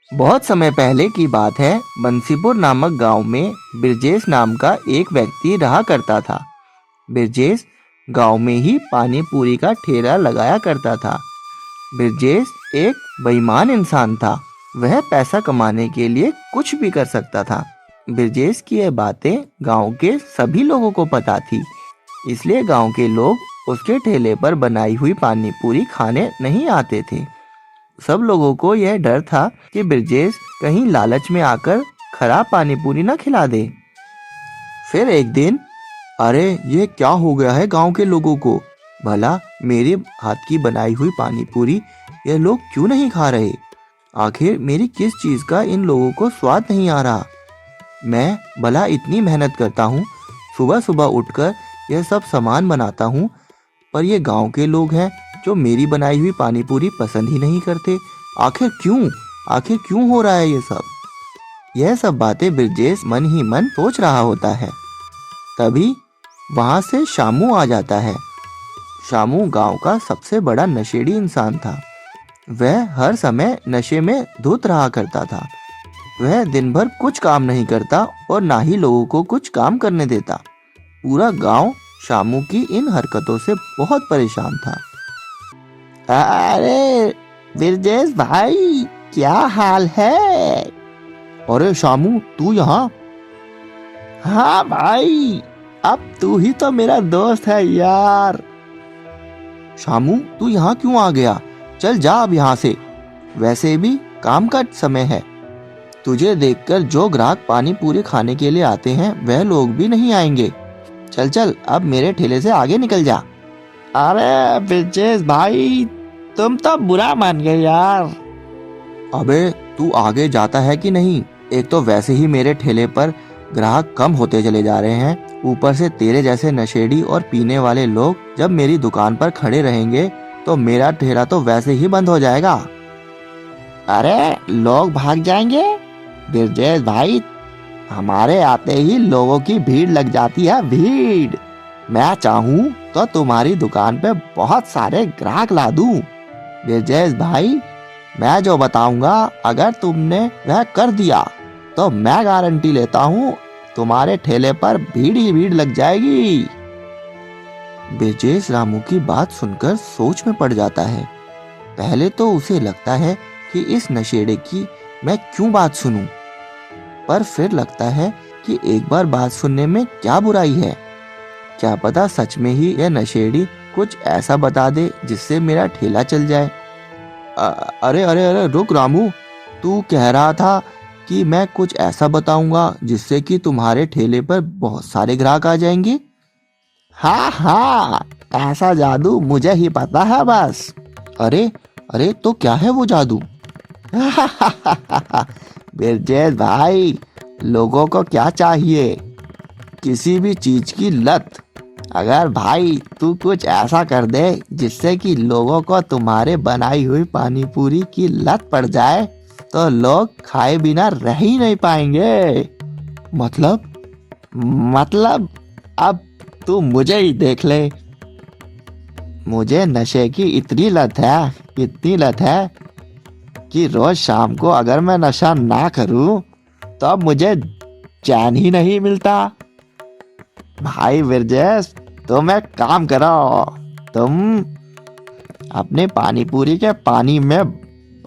बहुत समय पहले की बात है। बंसीपुर नामक गांव में बिरजेश नाम का एक व्यक्ति रहा करता था। बिरजेश गांव में ही पानी पूरी का ठेला लगाया करता था। बिरजेश एक बेईमान इंसान था। वह पैसा कमाने के लिए कुछ भी कर सकता था। बिरजेश की यह बातें गांव के सभी लोगों को पता थी, इसलिए गांव के लोग उसके ठेले पर बनाई हुई पानी पूरी खाने नहीं आते थे। सब लोगों को यह डर था कि बिरजेश कहीं लालच में आकर खराब पानी पूरी न खिला दे। फिर एक दिन, अरे ये क्या हो गया है गांव के लोगों को? भला मेरे हाथ की बनाई हुई पानी पूरी ये लोग क्यों नहीं खा रहे? आखिर मेरी किस चीज का इन लोगों को स्वाद नहीं आ रहा? मैं भला इतनी मेहनत करता हूँ, सुबह सुबह उठकर यह सब सामान बनाता हूँ, पर ये गांव के लोग हैं जो मेरी बनाई हुई पानी पूरी पसंद ही नहीं करते। आखिर क्यों हो रहा है ये सब? यह सब बातें बिरजेश मन ही मन सोच रहा होता है। तभी वहां से शामू आ जाता है। शामू गांव का सबसे बड़ा नशेड़ी इंसान था। वह हर समय नशे में धुत रहा करता था। वह दिन भर कुछ काम नहीं करता और ना ही लोगों को कुछ काम करने देता। पूरा गांव शामू की इन हरकतों से बहुत परेशान था। अरे बिरजेश भाई, क्या हाल है? अरे शामू, तू यहाँ? हाँ भाई, अब तू ही तो मेरा दोस्त है यार। शामू, तू यहाँ क्यों आ गया? चल जा अब यहाँ से। वैसे भी काम का समय है। तुझे देखकर जो ग्राहक पानी पूरी खाने के लिए आते हैं वह लोग भी नहीं आएंगे। चल चल, अब मेरे ठेले से आगे निकल जा। अरे बिरजेश भाई, तुम तो बुरा मान गए यार। अबे तू आगे जाता है कि नहीं? एक तो वैसे ही मेरे ठेले पर ग्राहक कम होते चले जा रहे हैं, ऊपर से तेरे जैसे नशेड़ी और पीने वाले लोग जब मेरी दुकान पर खड़े रहेंगे तो मेरा ठेला तो वैसे ही बंद हो जाएगा। अरे लोग भाग जाएंगे बिरजेश भाई, हमारे आते ही लोगों की भीड़ लग जाती है, भीड़। मैं चाहूँ तो तुम्हारी दुकान पे बहुत सारे ग्राहक ला दूं। बिरजेश भाई, मैं जो बताऊंगा अगर तुमने वह कर दिया तो मैं गारंटी लेता हूँ तुम्हारे ठेले पर भीड़ ही भीड़ लग जाएगी। बिरजेश रामू की बात सुनकर सोच में पड़ जाता है। पहले तो उसे लगता है कि इस नशेड़े की मैं क्यों बात सुनूं, पर फिर लगता है कि एक बार बात सुनने में क्या बुराई है। क्या पता सच में ही यह नशेड़ी कुछ ऐसा बता दे जिससे मेरा ठेला चल जाए। अरे अरे अरे रुक रामू, तू कह रहा था कि मैं कुछ ऐसा बताऊंगा जिससे कि तुम्हारे ठेले पर बहुत सारे ग्राहक आ जाएंगे। हाँ हाँ, ऐसा जादू मुझे ही पता है बस। अरे अरे, तो क्या है वो जादू? बिरजेश भाई, लोगों को क्या चाहिए? किसी भी चीज की लत। अगर भाई तू कुछ ऐसा कर दे जिससे कि लोगों को तुम्हारे बनाई हुई पानी पूरी की लत पड़ जाए तो लोग खाए बिना रह ही नहीं पाएंगे। मतलब अब तू मुझे ही देख ले। मुझे नशे की इतनी लत है कि रोज शाम को अगर मैं नशा ना करूं तो अब मुझे चैन ही नहीं मिलता। भाई बिरजेश, तुम एक काम करो, तुम अपने पानी पूरी के पानी में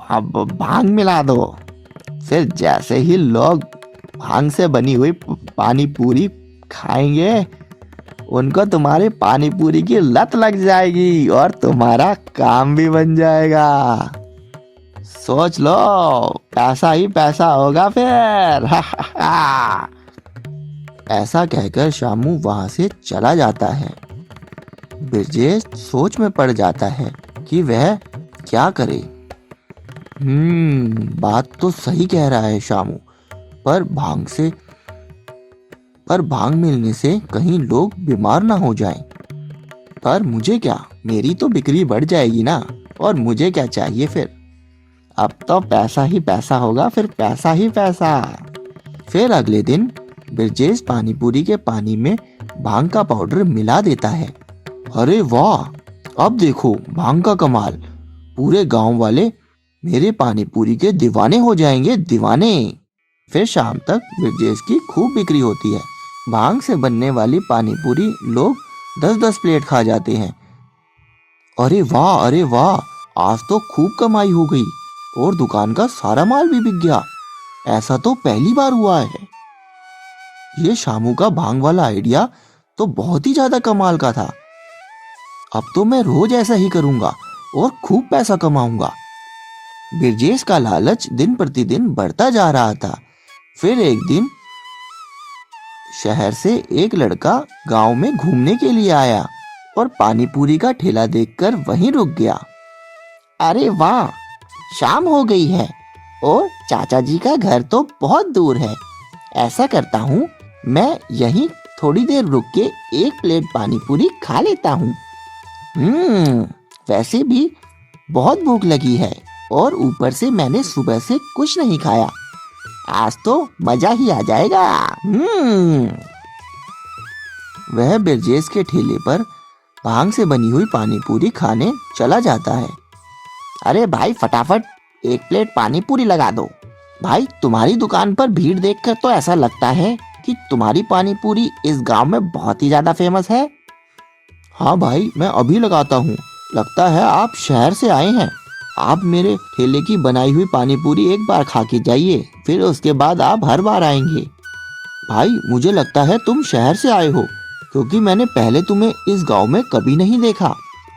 भांग मिला दो। फिर जैसे ही लोग भांग से बनी हुई पानी पूरी खाएंगे, उनको तुम्हारी पानी पूरी की लत लग जाएगी और तुम्हारा काम भी बन जाएगा। सोच लो, पैसा ही पैसा होगा फिर। ऐसा कहकर शामू वहां से चला जाता है। बिरजेश सोच में पड़ जाता है कि वह क्या करे। बात तो सही कह रहा है शामू, पर भांग मिलने से कहीं लोग बीमार ना हो जाएं। पर मुझे क्या, मेरी तो बिक्री बढ़ जाएगी ना, और मुझे क्या चाहिए फिर? अब तो पैसा ही पैसा होगा, फिर पैसा ही पैसा। फिर अगले दिन बिरजेश पानीपुरी के पानी में भांग का पाउडर मिला देता है। अरे वाह, अब देखो भांग का कमाल। पूरे गांव वाले मेरे पानी पूरी के दीवाने हो जाएंगे, दीवाने। फिर शाम तक ब्रिजेश की खूब बिक्री होती है। भांग से बनने वाली पानी पूरी लोग 10-10 प्लेट खा जाते हैं। अरे वाह, आज तो खूब कमाई हो गई और दुकान का सारा माल भी बिक गया। ऐसा तो पहली बार हुआ है। ये शामू का भांग वाला आइडिया तो बहुत ही ज्यादा कमाल का था। अब तो मैं रोज ऐसा ही करूंगा और खूब पैसा कमाऊंगा। ब्रिजेश का लालच दिन प्रतिदिन बढ़ता जा रहा था। फिर एक दिन शहर से एक लड़का गांव में घूमने के लिए आया और पानी पूरी का ठेला देखकर वहीं रुक गया। अरे वाह, शाम हो गई है और चाचा जी का घर तो बहुत दूर है। ऐसा करता हूँ, मैं यहीं थोड़ी देर रुक के एक प्लेट पानी पूरी खा लेता हूँ। वैसे भी बहुत भूख लगी है और ऊपर से मैंने सुबह से कुछ नहीं खाया। आज तो मजा ही आ जाएगा। वह ब्रिजेश के ठेले पर भांग से बनी हुई पानी पूरी खाने चला जाता है। अरे भाई, फटाफट एक प्लेट पानी पूरी लगा दो। भाई, तुम्हारी दुकान पर भीड़ देखकर तो ऐसा लगता है कि तुम्हारी पानी पूरी इस गांव में बहुत ही ज्यादा फेमस है। हाँ भाई, मैं अभी लगाता हूँ। लगता है आप शहर से आए हैं। आप मेरे ठेले की बनाई हुई पानी पूरी एक बार खा के जाइए, फिर उसके बाद आप हर बार आएंगे। भाई, मुझे लगता है तुम शहर से आए हो, क्योंकि मैंने पहले तुम्हें इस गांव में कभी नहीं देखा।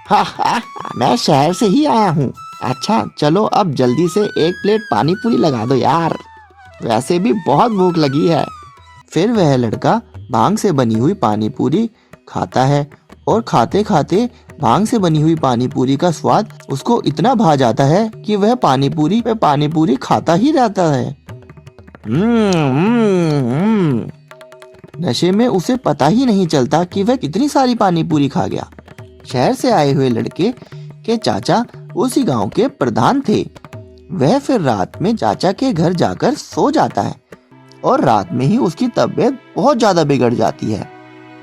हाँ, मैं शहर से ही आया हूँ। अच्छा चलो, अब जल्दी से एक प्लेट पानी पूरी लगा दो यार, वैसे भी बहुत भूख लगी है। फिर वह लड़का भांग से बनी हुई पानी पूरी खाता है और खाते खाते भांग से बनी हुई पानी पूरी का स्वाद उसको इतना भा जाता है कि वह पानी पूरी पे पानी पूरी खाता ही रहता है। नशे में उसे पता ही नहीं चलता कि वह कितनी सारी पानी पूरी खा गया। शहर से आए हुए लड़के के चाचा उसी गांव के प्रधान थे। वह फिर रात में चाचा के घर जाकर सो जाता है और रात में ही उसकी तबीयत बहुत ज्यादा बिगड़ जाती है।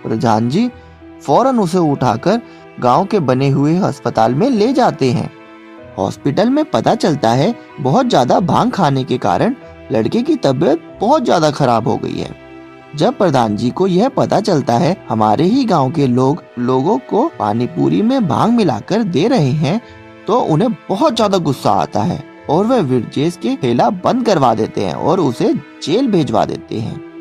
प्रधान जी फौरन उसे उठाकर गांव के बने हुए अस्पताल में ले जाते हैं। हॉस्पिटल में पता चलता है बहुत ज्यादा भांग खाने के कारण लड़के की तबीयत बहुत ज्यादा खराब हो गई है। जब प्रधान जी को यह पता चलता है हमारे ही गांव के लोगों को पानी पूरी में भांग मिलाकर दे रहे हैं, तो उन्हें बहुत ज्यादा गुस्सा आता है और वह ब्रिजेश के ठेला बंद करवा देते हैं और उसे जेल भेजवा देते हैं।